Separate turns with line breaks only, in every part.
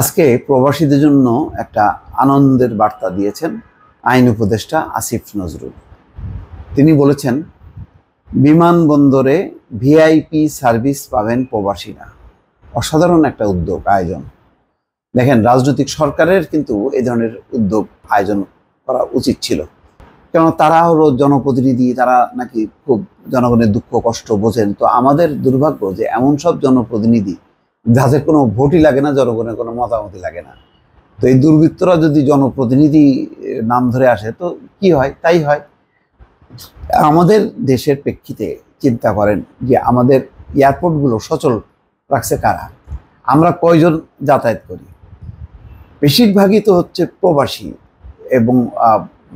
আজকে প্রবাসীদের জন্য একটা আনন্দের বার্তা দিয়েছেন আইন উপদেষ্টা আসিফ নজরুল। তিনি বলেছেন, বিমানবন্দরে ভিআইপি সার্ভিস পাবেন প্রবাসীরা। অসাধারণ একটা উদ্যোগ আয়োজন। দেখেন, রাজনৈতিক সরকারের কিন্তু এই ধরনের উদ্যোগ আয়োজন করা উচিত ছিল, কেন তারা হলো জনপ্রতিনিধি, তারা নাকি খুব জনগণের দুঃখ কষ্ট বোঝেন। তো আমাদের দুর্ভাগ্য যে এমন সব জনপ্রতিনিধি যাদের কোনো ভোটই লাগে না, জনগণের কোনো মতামতই লাগে না। তো এই দুর্বৃত্তরা যদি জনপ্রতিনিধি নাম ধরে আসে তো কি হয়? তাই হয়। আমাদের দেশের প্রেক্ষিতে চিন্তা করেন যে আমাদের এয়ারপোর্টগুলো সচল রাখছে কারা? আমরা কয়জন যাতায়াত করি? বেশিরভাগই তো হচ্ছে প্রবাসী এবং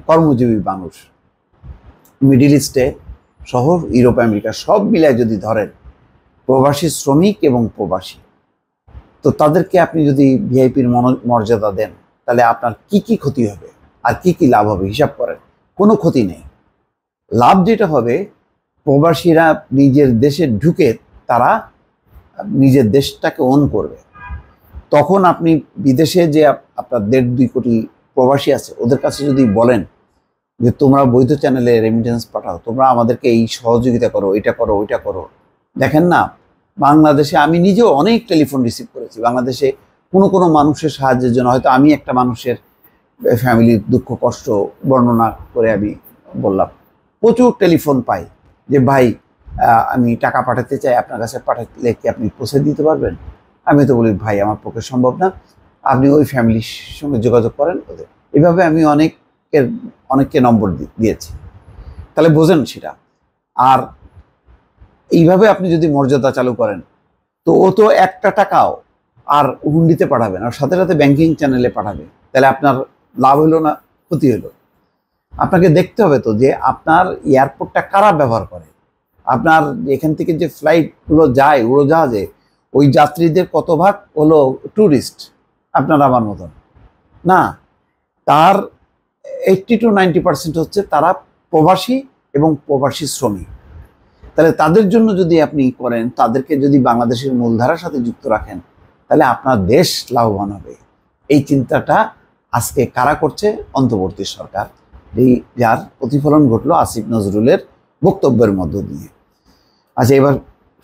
কর্মজীবী মানুষ। মিডিল ইস্টে শহর, ইউরোপ, আমেরিকা সব মিলায় যদি ধরেন, প্রবাসী শ্রমিক এবং প্রবাসী, তো তাদেরকে আপনি যদি ভিআইপির মর্যাদা দেন, তাহলে আপনার কি কি ক্ষতি হবে আর কি কি লাভ হবে হিসাব করেন। কোনো ক্ষতি নেই। লাভ যেটা হবে, প্রবাসীরা নিজের দেশে ঢুকে তারা নিজের দেশটাকে ওন করবে। তখন আপনি বিদেশে যে আপনার 1.5-2 কোটি প্রবাসী আছে, ওদের কাছে যদি বলেন যে তোমরা বৈধ চ্যানেলে রেমিটেন্স পাঠাও, তোমরা আমাদেরকে এই সহযোগিতা করো, এটা করো, ওইটা করো। দেখেন না, বাংলাদেশে আমি নিজেও অনেক টেলিফোন রিসিভ করেছি। বাংলাদেশে কোনো মানুষের সাহায্যের জন্য হয়তো আমি একটা মানুষের ফ্যামিলির দুঃখ কষ্ট বর্ণনা করে আমি বললাম, প্রচুর টেলিফোন পাই যে ভাই আমি টাকা পাঠাতে চাই, আপনার কাছে পাঠালে কি আপনি পৌঁছে দিতে পারবেন? আমি তো বলি, ভাই আমার পক্ষে সম্ভব না, আপনি ওই ফ্যামিলির সঙ্গে যোগাযোগ করেন ওদের। এভাবে আমি অনেককে নম্বর দিয়েছি। তাহলে বোঝেন সেটা। আর এইভাবে আপনি যদি মর্যাদা চালু করেন, তো ও তো একটা টাকাও আর হুন্ডিতে পাঠাবে না, সাথে সাথে ব্যাংকিং চ্যানেলে পাঠাবে। তাহলে আপনার লাভ হলো না, ক্ষতি হলো? আপনাকে দেখতে হবে তো যে আপনার এয়ারপোর্টটা কারা ব্যবহার করে। আপনার এখান থেকে যে ফ্লাইটগুলো যায় উড়োজাহাজে, ওই যাত্রীদের কত ভাগ হলো ট্যুরিস্ট, আপনার আমার মতন না। তার 80-90% হচ্ছে তারা প্রবাসী এবং প্রবাসী শ্রমিক। তাহলে তাদের জন্য যদি আপনি করেন, তাদেরকে যদি বাংলাদেশের মূলধারার সাথে যুক্ত রাখেন, তাহলে আপনার দেশ লাভবান হবে। এই চিন্তাটা আজকে কারা করছে? অন্তর্বর্তী সরকার, যার প্রতিফলন ঘটলো আসিফ নজরুলের বক্তব্যের মধ্য দিয়ে। আচ্ছা, এবার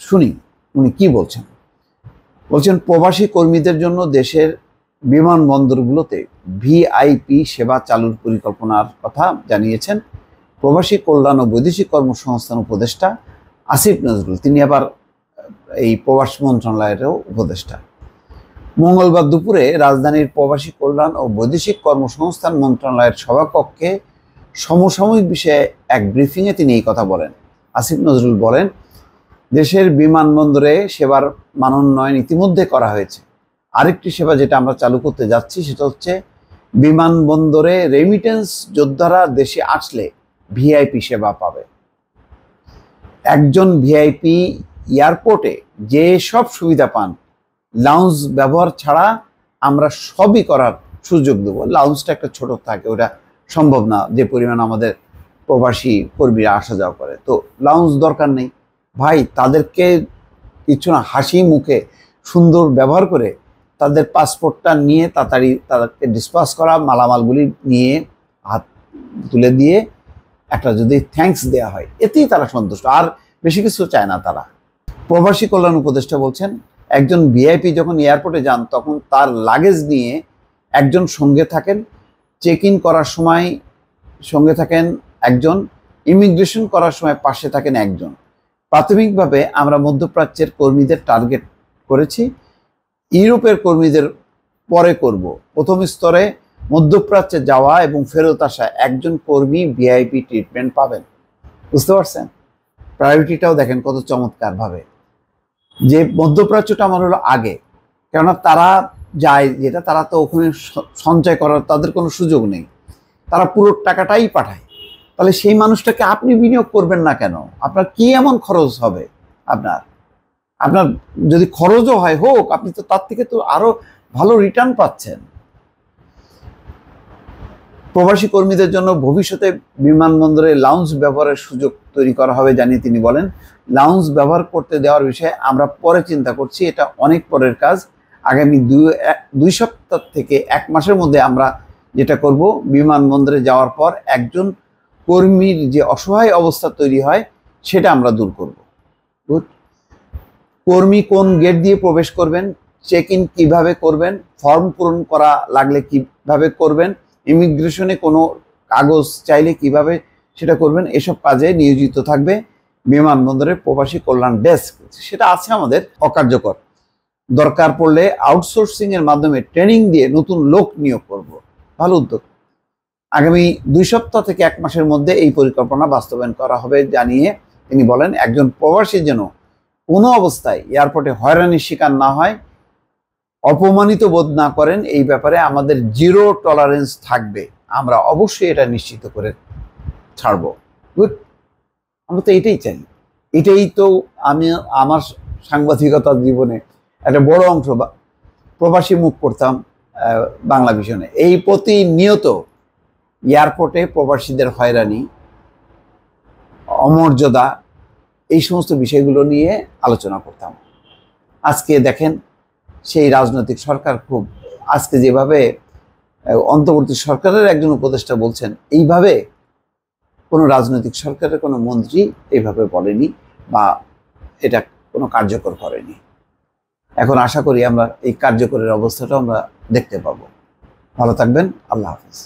শুনি উনি কি বলছেন। বলছেন, প্রবাসী কর্মীদের জন্য দেশের বিমানবন্দরগুলোতে ভিআইপি সেবা চালুর পরিকল্পনার কথা জানিয়েছেন প্রবাসী কল্যাণ ও বৈদেশিক কর্মসংস্থান উপদেষ্টা আসিফ নজরুল। তিনি আবার এই প্রবাসী মন্ত্রণালয়েরও উপদেষ্টা। মঙ্গলবার দুপুরে রাজধানীর প্রবাসী কল্যাণ ও বৈদেশিক কর্মসংস্থান মন্ত্রণালয়ের সভাকক্ষে সমসাময়িক বিষয়ে এক ব্রিফিংয়ে তিনি এই কথা বলেন। আসিফ নজরুল বলেন, দেশের বিমানবন্দরে সেবার মানোন্নয়ন ইতিমধ্যে করা হয়েছে। আরেকটি সেবা যেটা আমরা চালু করতে যাচ্ছি সেটা হচ্ছে বিমানবন্দরে রেমিটেন্স যোদ্ধারা দেশে আসলে ভিআইপি সেবা পাবে। একজন ভিআইপি এয়ারপোর্টে যে সব সুবিধা পান, লাউঞ্জ ব্যবহার ছাড়া আমরা সবই করার সুযোগ দেবো। লাউঞ্জটা একটা ছোট থাকে, ওটা সম্ভব না যে পরিমাণ আমাদের প্রবাসী কর্মীরা আসা যাওয়া করে। তো লাউঞ্জ দরকার নেই ভাই, তাদেরকে কিছু না, হাসি মুখে সুন্দর ব্যবহার করে তাদের পাসপোর্টটা নিয়ে তাড়াতাড়ি তাদেরকে ডিসপাস করা, মালামালগুলি নিয়ে হাত তুলে দিয়ে একটা যদি থ্যাঙ্কস দেওয়া হয়, এতেই তারা সন্তুষ্ট, আর বেশি কিছু চায় না তারা। প্রবাসী কল্যাণ উপদেষ্টা বলছেন, একজন ভিআইপি যখন এয়ারপোর্টে যান তখন তার লাগেজ নিয়ে একজন সঙ্গে থাকেন, চেক ইন করার সময় সঙ্গে থাকেন একজন, ইমিগ্রেশন করার সময় পাশে থাকেন একজন। প্রাথমিকভাবে আমরা মধ্যপ্রাচ্যের কর্মীদের টার্গেট করেছি, ইউরোপের কর্মীদের পরে করব। প্রথম স্তরে মধ্যপ্রাচ্যে যাওয়া এবং ফেরত আসা একজন কর্মী ভিআইপি ট্রিটমেন্ট পাবেন। বুঝতে পারছেন? প্রায়োরিটিটাও দেখেন কত চমৎকারভাবে। যে মধ্যপ্রাচ্যটা আমার হলো আগে, কেননা তারা যায় যেটা, তারা তো ওখানে সঞ্চয় করার তাদের কোনো সুযোগ নেই, তারা পুরো টাকাটাই পাঠায়। তাহলে সেই মানুষটাকে আপনি বিনিয়োগ করবেন না কেন? আপনার কি এমন খরচ হবে? আপনার যদি খরচও হয় হোক, আপনি তো তার থেকে তো আরো ভালো রিটার্ন পাচ্ছেন। প্রবাসী কর্মীদের জন্য ভবিষ্যতে বিমানবন্দরে লাউঞ্জ ব্যবহারের সুযোগ তৈরি করা হবে জানিয়ে তিনি বলেন, লাউঞ্জ ব্যবহার করতে দেওয়ার বিষয়ে আমরা পরে চিন্তা করছি, এটা অনেক পরের কাজ। আগামী দুই সপ্তাহ থেকে 1 মাসের মধ্যে আমরা যেটা করব, বিমানবন্দরে যাওয়ার পর একজন কর্মীর যে অসহায় অবস্থা তৈরি হয় সেটা আমরা দূর করব। গুড। কর্মী কোন গেট দিয়ে প্রবেশ করবেন, চেক ইন কীভাবে করবেন, ফর্ম পূরণ করা লাগলে কিভাবে করবেন, ইমিগ্রেশনে কোনো কাগজ চাইলে কিভাবে সেটা করবেন, এসব কাজে নিয়োজিত থাকবে বিমানবন্দরের প্রবাসী কল্যাণ ডেস্ক। সেটা আছে আমাদের অকার্যকর। দরকার পড়লে আউটসোর্সিং এর মাধ্যমে ট্রেনিং দিয়ে নতুন লোক নিয়োগ করব। ভালো উদ্যোগ। আগামী 2 সপ্তাহ থেকে 1 মাসের মধ্যে এই পরিকল্পনা বাস্তবায়ন করা হবে জানিয়ে তিনি বলেন, একজন প্রবাসী যেন কোনো অবস্থায় এয়ারপোর্টে হয়রানির শিকার না হয়, অপমানিত বোধ না করেন, এই ব্যাপারে আমাদের জিরো টলারেন্স থাকবে। আমরা অবশ্যই এটা নিশ্চিত করে ছাড়ব। গুড। আমরা তো এটাই চাই। এটাই তো আমি আমার সাংবাদিকতার জীবনে একটা বড় অংশ প্রবাসী মুখ করতাম বাংলা ভিশনে। এই প্রতিনিয়ত এয়ারপোর্টে প্রবাসীদের হয়রানি, অমর্যাদা, এই সমস্ত বিষয়গুলো নিয়ে আলোচনা করতাম। আজকে দেখেন সেই রাজনৈতিক সরকার খুব আজকে যেভাবে অন্তর্বর্তী সরকারের একজন উপদেষ্টা বলছেন, এইভাবে কোনো রাজনৈতিক সরকারের কোনো মন্ত্রী এইভাবে বলেনি বা এটা কোনো কার্যকর করেনি। এখন আশা করি আমরা এই কার্যকরের অবস্থাটা আমরা দেখতে পাবো। ভালো থাকবেন। আল্লাহ হাফেজ।